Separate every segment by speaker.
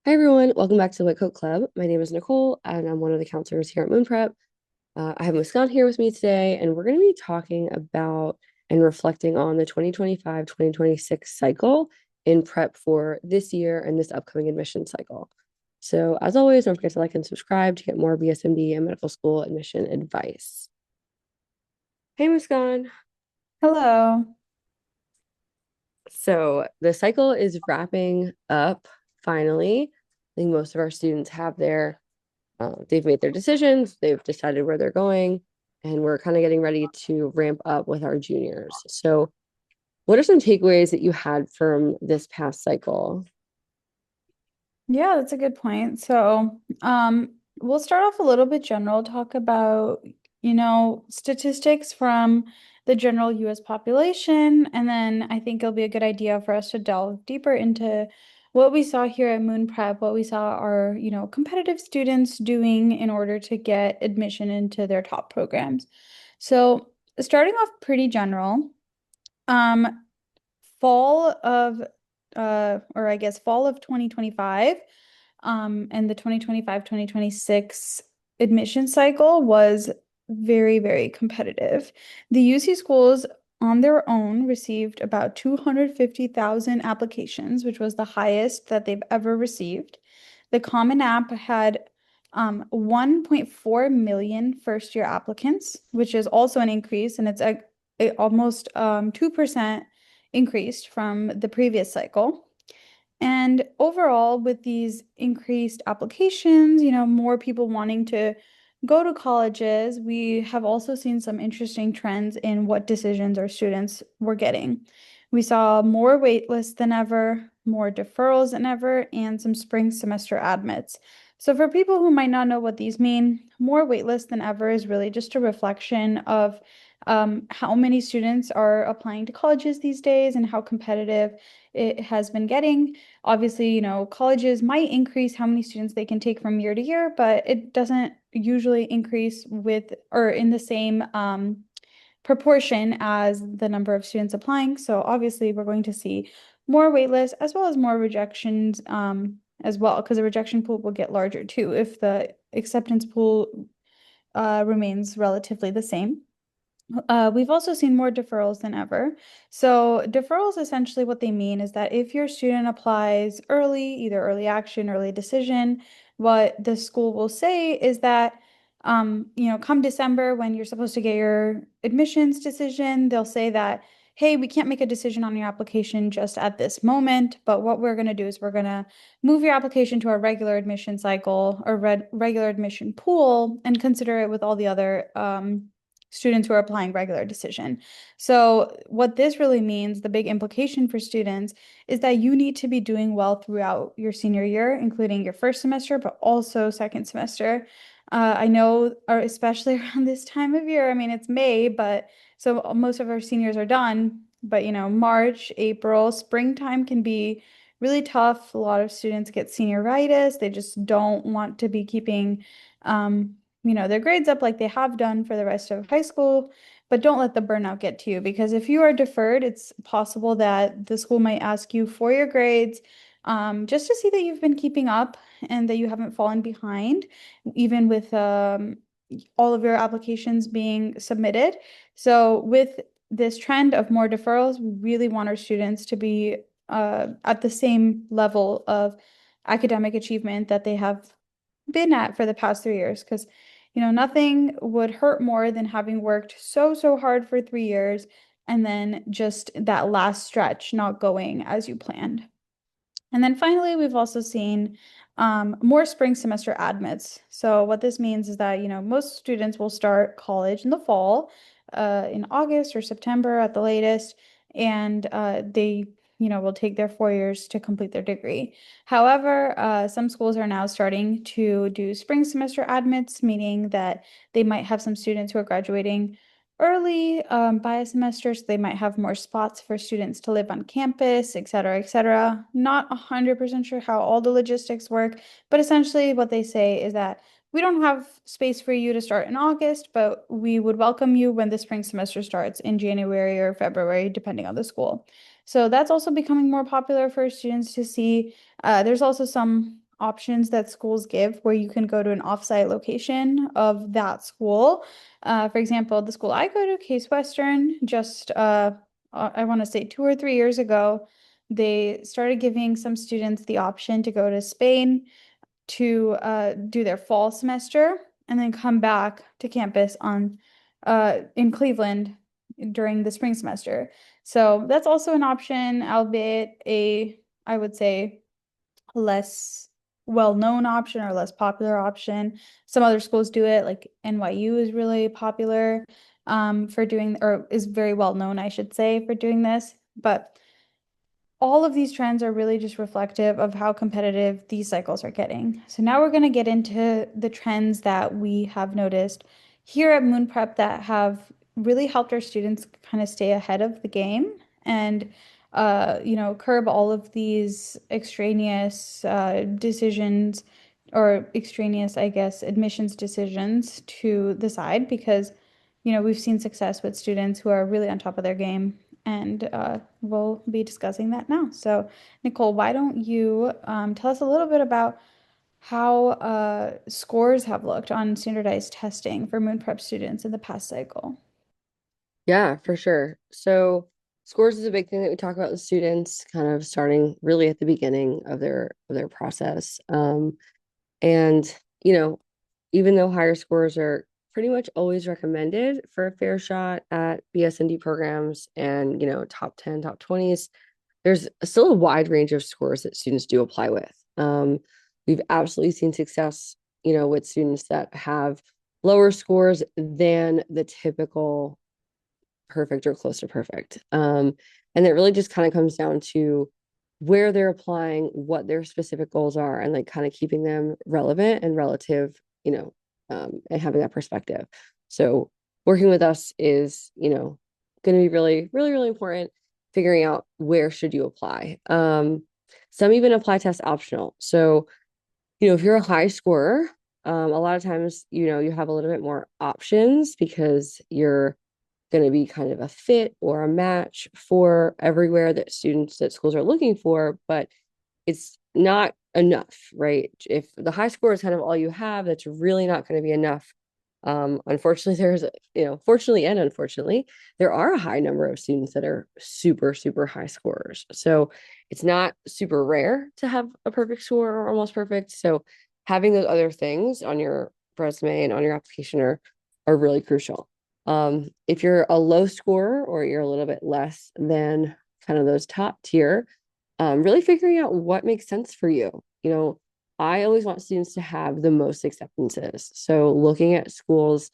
Speaker 1: Hi everyone, welcome back to the White Coat Club. My name is Nicole, and I'm one of the counselors here at Moon Prep. I have Muskan here with me today, and we're going to be talking about and reflecting on the 2025-2026 cycle in prep for this year and this upcoming admission cycle. So, as always, don't forget to like and subscribe to get more BSMD and medical school admission advice. Hey Muskan.
Speaker 2: Hello.
Speaker 1: So, the cycle is wrapping up finally. I think most of our students have they've made their decisions, they've decided where they're going, and we're kind of getting ready to ramp up with our juniors. So, what are some takeaways that you had from this past cycle?
Speaker 2: Yeah, that's a good point. We'll start off a little bit general, talk about, statistics from the general US population, and then I think it'll be a good idea for us to delve deeper into what we saw here at Moon Prep, what we saw our, competitive students doing in order to get admission into their top programs. So, starting off pretty general, um, fall of or I guess fall of 2025 and the 2025-2026 admission cycle was very, very competitive. The UC schools on their own received about 250,000 applications, which was the highest that they've ever received. The Common App had 1.4 million first-year applicants, which is also an increase, and it's almost 2% increased from the previous cycle. And overall, with these increased applications, more people wanting to go to colleges, we have also seen some interesting trends in what decisions our students were getting. We saw more waitlists than ever, more deferrals than ever, and some spring semester admits. So, for people who might not know what these mean, more waitlists than ever is really just a reflection of how many students are applying to colleges these days and how competitive it has been getting. Obviously, colleges might increase how many students they can take from year to year, but it doesn't usually increase with or in the same proportion as the number of students applying. So obviously, we're going to see more waitlists as well as more rejections as well, because the rejection pool will get larger too if the acceptance pool remains relatively the same. We've also seen more deferrals than ever. So, deferrals essentially what they mean is that if your student applies early, either early action, early decision, what the school will say is that, come December when you're supposed to get your admissions decision, they'll say that, hey, we can't make a decision on your application just at this moment, but what we're going to do is we're going to move your application to our regular admission cycle or regular admission pool and consider it with all the other students who are applying regular decision. So what this really means, the big implication for students, is that you need to be doing well throughout your senior year, including your first semester, but also second semester. I know, or especially around this time of year, I mean, it's May, but so most of our seniors are done, but March, April, springtime can be really tough. A lot of students get senioritis. They just don't want to be keeping their grades up like they have done for the rest of high school, but don't let the burnout get to you because if you are deferred, it's possible that the school might ask you for your grades, just to see that you've been keeping up and that you haven't fallen behind, even with all of your applications being submitted. So with this trend of more deferrals, we really want our students to be at the same level of academic achievement that they have been at for the past 3 years because nothing would hurt more than having worked so hard for 3 years and then just that last stretch not going as you planned. And then finally, we've also seen more spring semester admits. So what this means is that, most students will start college in the fall, in August or September at the latest, and they, will take their 4 years to complete their degree. However, some schools are now starting to do spring semester admits, meaning that they might have some students who are graduating early by a semester, so they might have more spots for students to live on campus, et cetera, et cetera. Not 100% sure how all the logistics work, but essentially what they say is that we don't have space for you to start in August, but we would welcome you when the spring semester starts in January or February, depending on the school. So that's also becoming more popular for students to see. There's also some options that schools give where you can go to an offsite location of that school. For example, the school I go to, Case Western, just I want to say 2 or 3 years ago, they started giving some students the option to go to Spain to do their fall semester and then come back to campus on in Cleveland during the spring semester. So that's also an option, albeit I would say, less well-known option or less popular option. Some other schools do it, like NYU is really popular for doing, or is very well known, I should say, for doing this. But all of these trends are really just reflective of how competitive these cycles are getting. So now we're going to get into the trends that we have noticed here at Moon Prep that have really helped our students kind of stay ahead of the game and curb all of these extraneous decisions or extraneous, I guess, admissions decisions to the side because, we've seen success with students who are really on top of their game and we'll be discussing that now. So, Nicole, why don't you tell us a little bit about how scores have looked on standardized testing for Moon Prep students in the past cycle?
Speaker 1: Yeah, for sure. So scores is a big thing that we talk about with students, kind of starting really at the beginning of their process. And you know, even though higher scores are pretty much always recommended for a fair shot at BSND programs and top 10, top 20s, there's still a wide range of scores that students do apply with. We've absolutely seen success, with students that have lower scores than the typical perfect or close to perfect. And it really just kind of comes down to where they're applying, what their specific goals are, and like kind of keeping them relevant and relative, and having that perspective. So working with us is, going to be really, really, really important. Figuring out where should you apply. Some even apply test optional. So, if you're a high scorer, a lot of times, you have a little bit more options because you're going to be kind of a fit or a match for everywhere that schools are looking for, but it's not enough, right? If the high score is kind of all you have, that's really not going to be enough. Unfortunately, fortunately and unfortunately, there are a high number of students that are super, super high scorers. So it's not super rare to have a perfect score or almost perfect. So having those other things on your resume and on your application are really crucial. If you're a low scorer or you're a little bit less than kind of those top tier, really figuring out what makes sense for you. I always want students to have the most acceptances. So looking at schools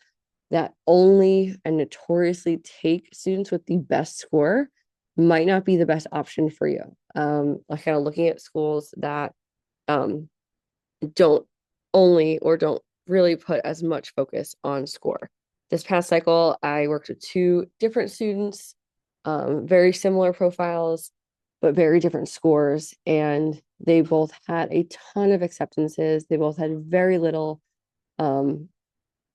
Speaker 1: that only and notoriously take students with the best score might not be the best option for you. Like kind of looking at schools that um, don't only or don't really put as much focus on score. This past cycle, I worked with two different students, very similar profiles, but very different scores. And they both had a ton of acceptances. They both had very little um,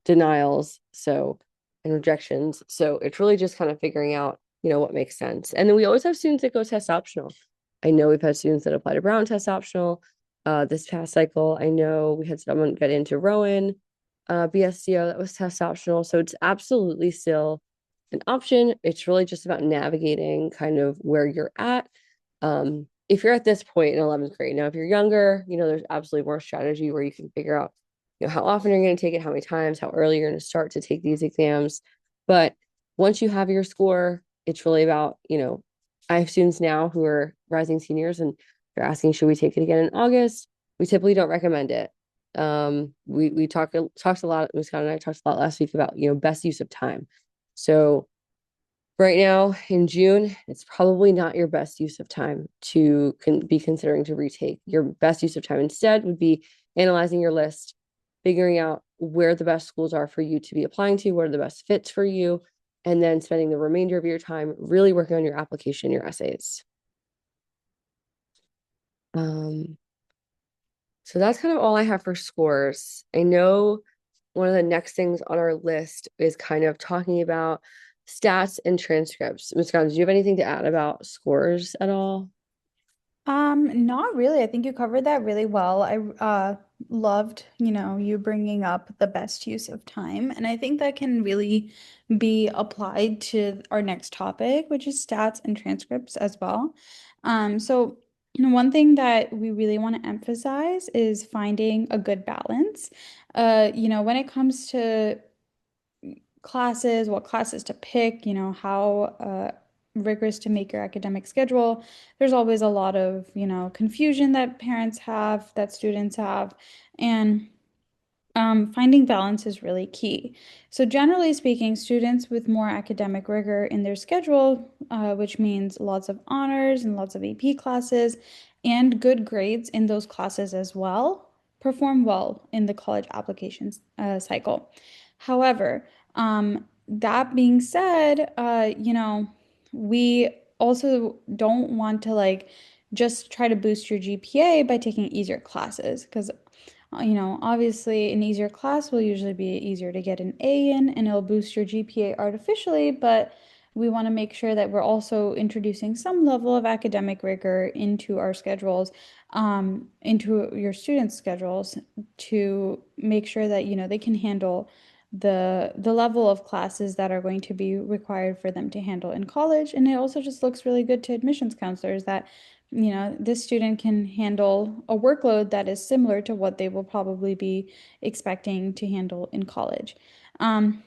Speaker 1: denials, and rejections. So it's really just kind of figuring out, what makes sense. And then we always have students that go test optional. I know we've had students that apply to Brown test optional. This past cycle, I know we had someone get into Rowan BSCO that was test optional. So it's absolutely still an option. It's really just about navigating kind of where you're at. If you're at this point in 11th grade, now if you're younger, there's absolutely more strategy where you can figure out, how often you're going to take it, how many times, how early you're going to start to take these exams. But once you have your score, it's really about, I have students now who are rising seniors and they're asking, should we take it again in August? We typically don't recommend it. We talked a lot, Scott and I talked a lot last week about, best use of time. So right now in June, it's probably not your best use of time to be considering to retake. Your best use of time instead would be analyzing your list, figuring out where the best schools are for you to be applying to, what are the best fits for you, and then spending the remainder of your time really working on your application, your essays. Um, so that's kind of all I have for scores. I know one of the next things on our list is kind of talking about stats and transcripts. Ms. Scott, do you have anything to add about scores at all?
Speaker 2: Not really. I think you covered that really well. I loved, you bringing up the best use of time, and I think that can really be applied to our next topic, which is stats and transcripts as well. So one thing that we really want to emphasize is finding a good balance. When it comes to classes, what classes to pick, how rigorous to make your academic schedule. There's always a lot of, confusion that parents have, that students have, and finding balance is really key. So, generally speaking, students with more academic rigor in their schedule, which means lots of honors and lots of AP classes and good grades in those classes as well, perform well in the college applications cycle. However, that being said, we also don't want to like just try to boost your GPA by taking easier classes because obviously an easier class will usually be easier to get an A in and it'll boost your GPA artificially, but we want to make sure that we're also introducing some level of academic rigor into our schedules, into your students' schedules to make sure that, they can handle the level of classes that are going to be required for them to handle in college. And it also just looks really good to admissions counselors that this student can handle a workload that is similar to what they will probably be expecting to handle in college. Um,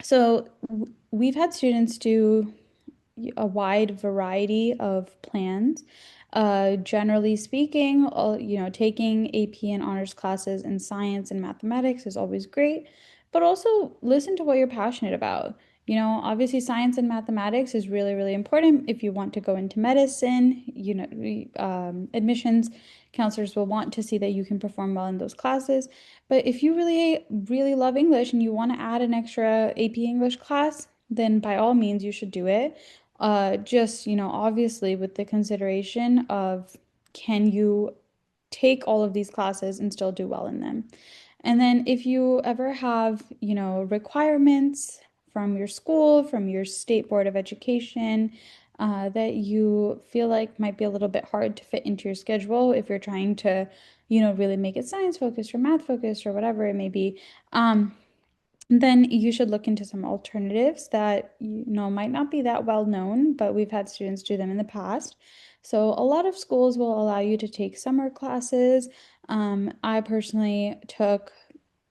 Speaker 2: so we've had students do a wide variety of plans. Generally speaking, taking AP and honors classes in science and mathematics is always great, but also listen to what you're passionate about. Obviously, science and mathematics is really, really important if you want to go into medicine. Admissions counselors will want to see that you can perform well in those classes. But if you really, really love English and you want to add an extra AP English class, then by all means, you should do it. Just, obviously with the consideration of can you take all of these classes and still do well in them? And then if you ever have, requirements from your school, from your state board of education, that you feel like might be a little bit hard to fit into your schedule if you're trying to, really make it science focused or math focused or whatever it may be. Then you should look into some alternatives that might not be that well known, but we've had students do them in the past. So a lot of schools will allow you to take summer classes. I personally took,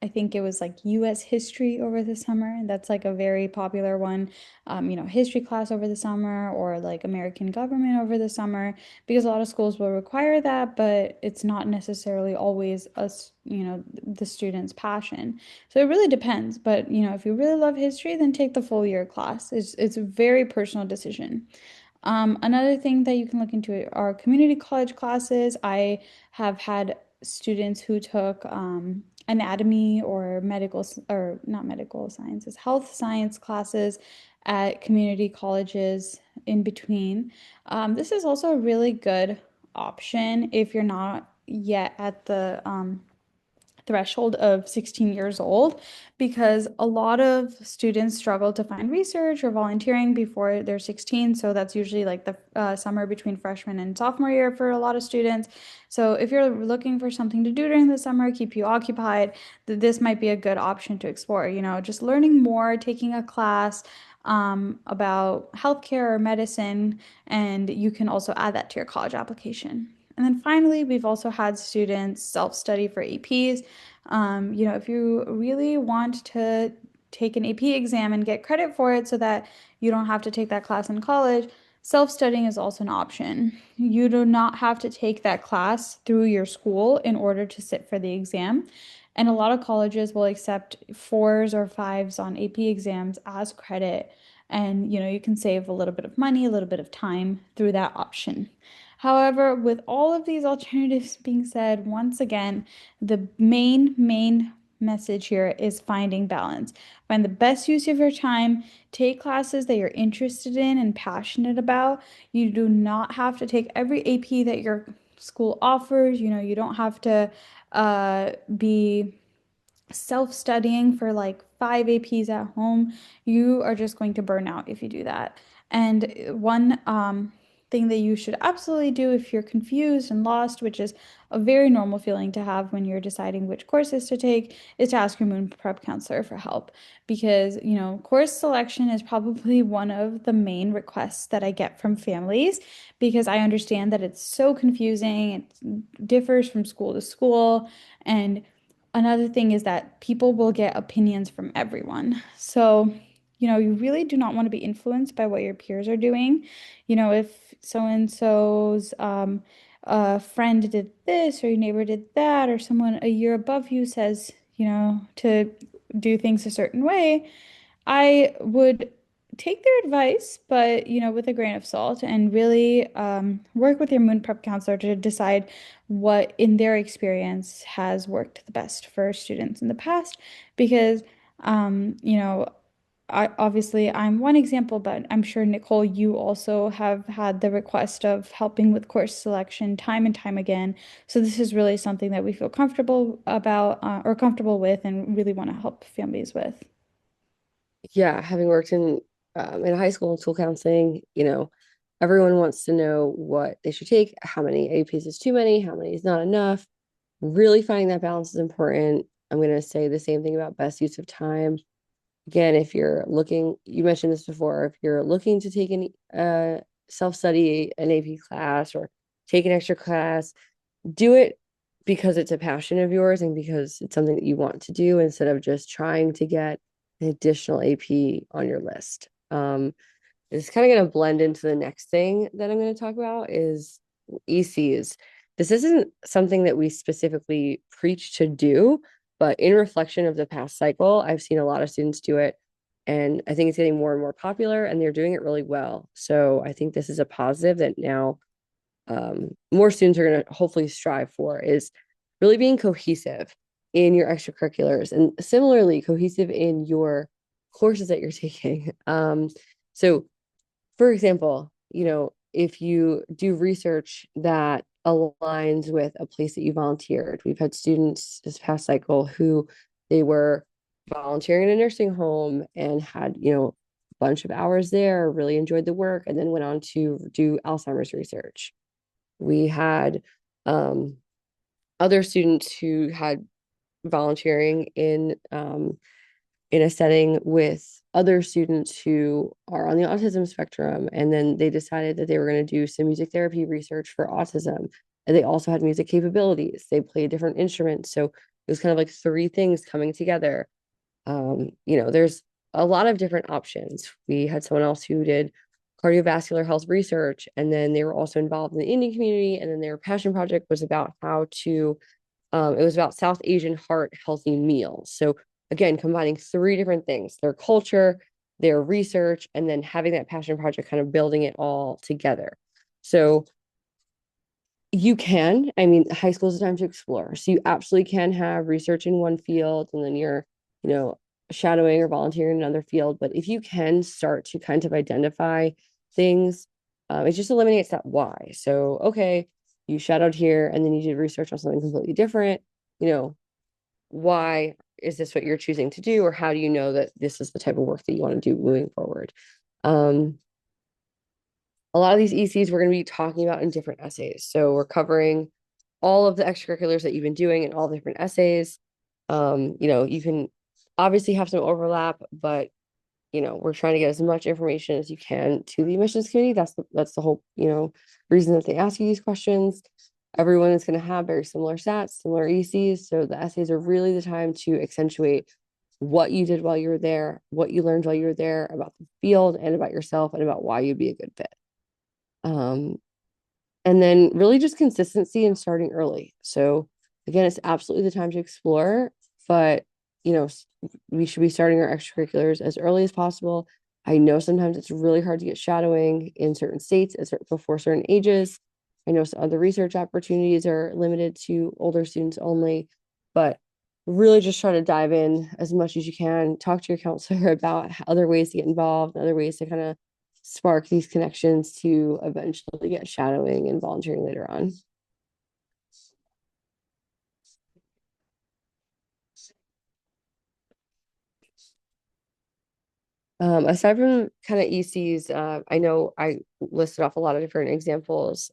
Speaker 2: I think it was like US history over the summer. That's like a very popular one. History class over the summer or like American government over the summer, because a lot of schools will require that, but it's not necessarily always us, the student's passion. So it really depends. But if you really love history, then take the full year class. It's a very personal decision. Another thing that you can look into are community college classes. I have had students who took anatomy or or not medical sciences, health science classes at community colleges in between. This is also a really good option if you're not yet at the threshold of 16 years old, because a lot of students struggle to find research or volunteering before they're 16. So that's usually like the summer between freshman and sophomore year for a lot of students. So if you're looking for something to do during the summer, keep you occupied, this might be a good option to explore. Just learning more, taking a class about healthcare or medicine, and you can also add that to your college application. And then finally, we've also had students self-study for APs. If you really want to take an AP exam and get credit for it so that you don't have to take that class in college, self-studying is also an option. You do not have to take that class through your school in order to sit for the exam. And a lot of colleges will accept fours or fives on AP exams as credit. And you can save a little bit of money, a little bit of time through that option. However, with all of these alternatives being said, once again, the main message here is finding balance. Find the best use of your time. Take classes that you're interested in and passionate about. You do not have to take every AP that your school offers. You don't have to be self-studying for like 5 APs at home. You are just going to burn out if you do that. And one thing that you should absolutely do if you're confused and lost, which is a very normal feeling to have when you're deciding which courses to take, is to ask your moon prep counselor for help. Because, course selection is probably one of the main requests that I get from families because I understand that it's so confusing. It differs from school to school. And another thing is that people will get opinions from everyone. So, you really do not want to be influenced by what your peers are doing. If so-and-so's friend did this or your neighbor did that, or someone a year above you says, to do things a certain way, I would take their advice, but with a grain of salt, and really work with your moon prep counselor to decide what, in their experience, has worked the best for students in the past. Because, I'm one example, but I'm sure Nicole, you also have had the request of helping with course selection time and time again. So this is really something that we feel comfortable about or comfortable with, and really want to help families with.
Speaker 1: Yeah, having worked in high school and school counseling, everyone wants to know what they should take, how many APs is too many, how many is not enough. Really finding that balance is important. I'm going to say the same thing about best use of time. Again, if you're looking, you mentioned this before, if you're looking to take an self-study, an AP class, or take an extra class, do it because it's a passion of yours and because it's something that you want to do instead of just trying to get an additional AP on your list. It's kind of going to blend into the next thing that I'm going to talk about is ECs. This isn't something that we specifically preach to do, but in reflection of the past cycle, I've seen a lot of students do it. And I think it's getting more and more popular and they're doing it really well. So I think this is a positive that now more students are going to hopefully strive for is really being cohesive in your extracurriculars and similarly cohesive in your courses that you're taking. So for example, if you do research that aligns with a place that you volunteered, we've had students this past cycle who they were volunteering in a nursing home and had, a bunch of hours there, really enjoyed the work, and then went on to do Alzheimer's research. We had other students who had volunteering in a setting with other students who are on the autism spectrum. And then they decided that they were going to do some music therapy research for autism. And they also had music capabilities. They played different instruments. So it was kind of like three things coming together. There's a lot of different options. We had someone else who did cardiovascular health research, and then they were also involved in the Indian community. And then their passion project was about it was about South Asian heart healthy meals. So again, combining three different things, their culture, their research, and then having that passion project kind of building it all together. So I mean, high school is a time to explore. So you absolutely can have research in one field and then you're, you know, shadowing or volunteering in another field. But if you can start to kind of identify things, it just eliminates that why. So, okay, you shadowed here and then you did research on something completely different. You know, why is this what you're choosing to do? Or how do you know that this is the type of work that you want to do moving forward? Um, a lot of these ECs we're going to be talking about in different essays. So we're covering all of the extracurriculars that you've been doing in all the different essays. You can obviously have some overlap, but we're trying to get as much information as you can to the admissions committee. That's the whole, reason that they ask you these questions. Everyone is going to have very similar stats, similar ECs. So the essays are really the time to accentuate what you did while you were there, what you learned while you were there about the field and about yourself and about why you'd be a good fit. Um, and then really just consistency and starting early. So again, it's absolutely the time to explore, but you know, we should be starting our extracurriculars as early as possible. I know sometimes it's really hard to get shadowing in certain states before certain ages. I know some other research opportunities are limited to older students only, but really just try to dive in as much as you can. Talk to your counselor about other ways to get involved, other ways to kind of spark these connections to eventually get shadowing and volunteering later on. Aside from kind of ECs, I know I listed off a lot of different examples.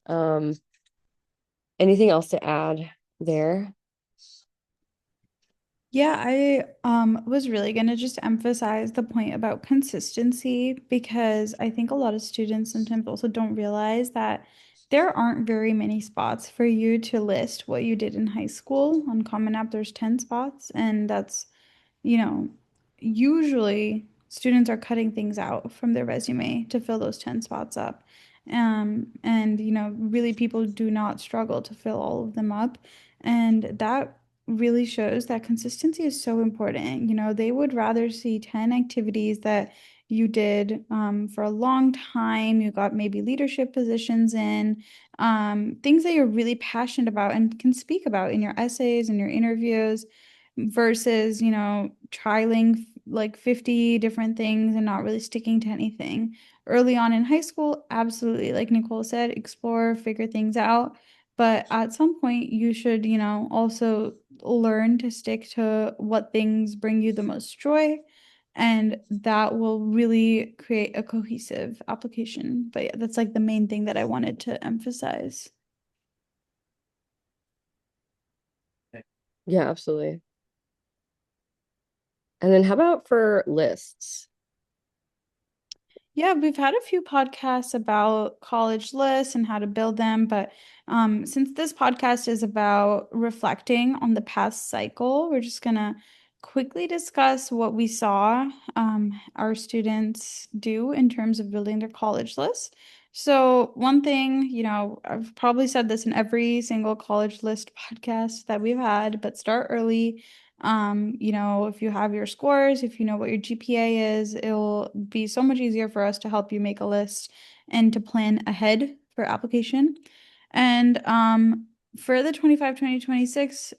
Speaker 1: Anything else to add there?
Speaker 2: Yeah, I was really going to just emphasize the point about consistency because I think a lot of students sometimes also don't realize that there aren't very many spots for you to list what you did in high school. On Common App, there's 10 spots, and that's, you know, usually students are cutting things out from their resume to fill those 10 spots up. And, really people do not struggle to fill all of them up. And that really shows that consistency is so important. They would rather see 10 activities that you did for a long time. You got maybe leadership positions in, things that you're really passionate about and can speak about in your essays and your interviews versus, trialing like 50 different things and not really sticking to anything. Early on in high school, absolutely, like Nicole said, explore, figure things out. But at some point, you should, also learn to stick to what things bring you the most joy. And that will really create a cohesive application. But yeah, that's like the main thing that I wanted to emphasize.
Speaker 1: Yeah, absolutely. And then how about for lists?
Speaker 2: Yeah, we've had a few podcasts about college lists and how to build them, but since this podcast is about reflecting on the past cycle, we're just gonna quickly discuss what we saw our students do in terms of building their college list. So, one thing, I've probably said this in every single college list podcast that we've had, but start early. If you have your scores, if you know what your GPA is, it'll be so much easier for us to help you make a list and to plan ahead for application. And for the 2026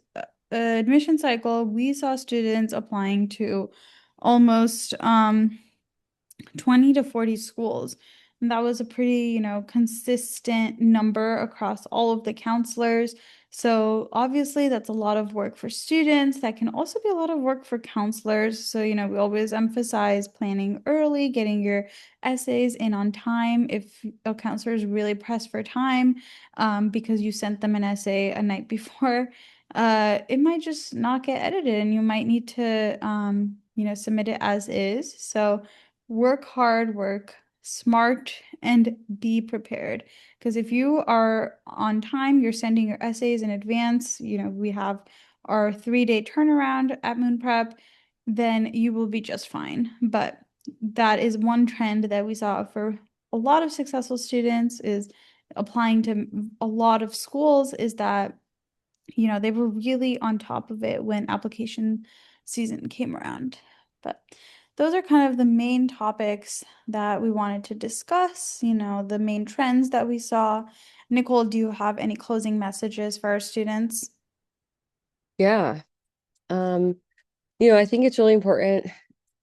Speaker 2: admission cycle, we saw students applying to almost 20 to 40 schools. And that was a pretty, consistent number across all of the counselors. So obviously that's a lot of work for students. That can also be a lot of work for counselors. So, we always emphasize planning early, getting your essays in on time. If a counselor is really pressed for time, because you sent them an essay a night before, it might just not get edited and you might need to, submit it as is. So work hard, work smart, and be prepared. Because if you are on time, you're sending your essays in advance, we have our 3-day turnaround at Moon Prep, then you will be just fine. But that is one trend that we saw for a lot of successful students is applying to a lot of schools is that they were really on top of it when application season came around. But those are kind of the main topics that we wanted to discuss, the main trends that we saw. Nicole, do you have any closing messages for our students?
Speaker 1: Yeah. Um, I think it's really important,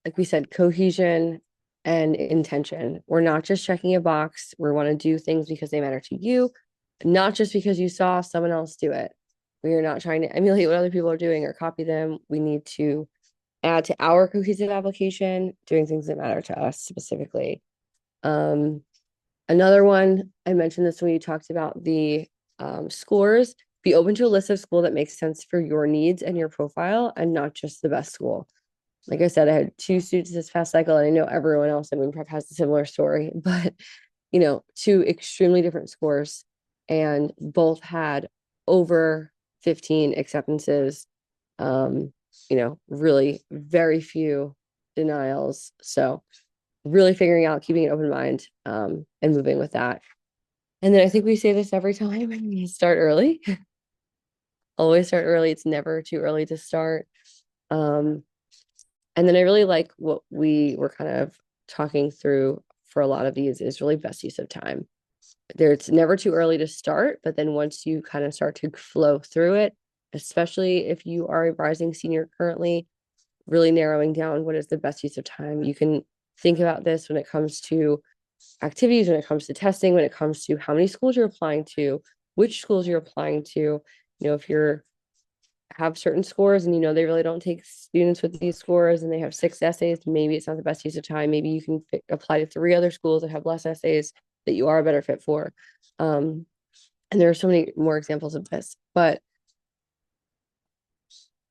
Speaker 1: like we said, cohesion and intention. We're not just checking a box. We want to do things because they matter to you, not just because you saw someone else do it. We are not trying to emulate what other people are doing or copy them. We need to add to our cohesive application, doing things that matter to us specifically. Um, Another one, I mentioned this when you talked about the scores. Be open to a list of school that makes sense for your needs and your profile and not just the best school. Like I said, I had two students this past cycle, and I know everyone else in Moon Prep has a similar story, but two extremely different scores, and both had over 15 acceptances. Um, really very few denials. So really figuring out, keeping an open mind, and moving with that. And then I think we say this every time, start early. Always start early. It's never too early to start. Um, and then I really like what we were kind of talking through for a lot of these is really best use of time. It's never too early to start, but then once you kind of start to flow through it, especially if you are a rising senior currently, really narrowing down what is the best use of time. You can think about this when it comes to activities, when it comes to testing, when it comes to how many schools you're applying to, which schools you're applying to. If you're have certain scores and they really don't take students with these scores and they have 6 essays, maybe it's not the best use of time. Maybe you can apply to 3 other schools that have less essays that you are a better fit for. And there are so many more examples of this, but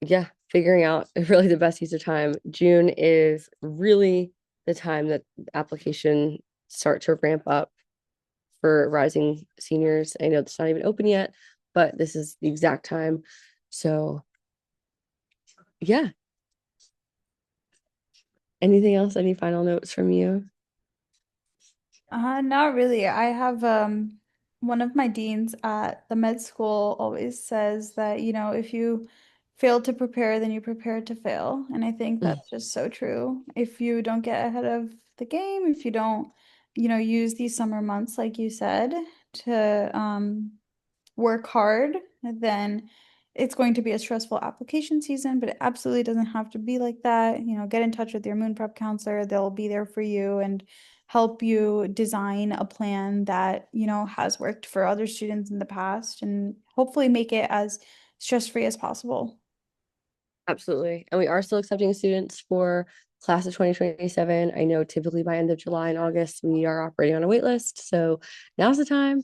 Speaker 1: yeah, figuring out really the best use of time. June is really the time that application start to ramp up for rising seniors. I know it's not even open yet, but this is the exact time. So yeah. Anything else? Any final notes from you?
Speaker 2: Not really. I have one of my deans at the med school always says that, if you fail to prepare, then you prepare to fail. And I think
Speaker 1: Mm,
Speaker 2: that's just so true. If you don't get ahead of the game, if you don't, use these summer months, like you said, to work hard, then it's going to be a stressful application season, but it absolutely doesn't have to be like that. Get in touch with your moon prep counselor. They'll be there for you and help you design a plan that, has worked for other students in the past and hopefully make it as stress-free as possible.
Speaker 1: absolutely. And we are still accepting students for class of 2027. I know typically by end of July and August, we are operating on a wait list. So now's the time.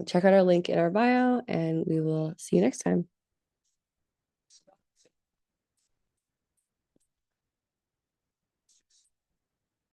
Speaker 1: Check out our link in our bio, and we will see you next time.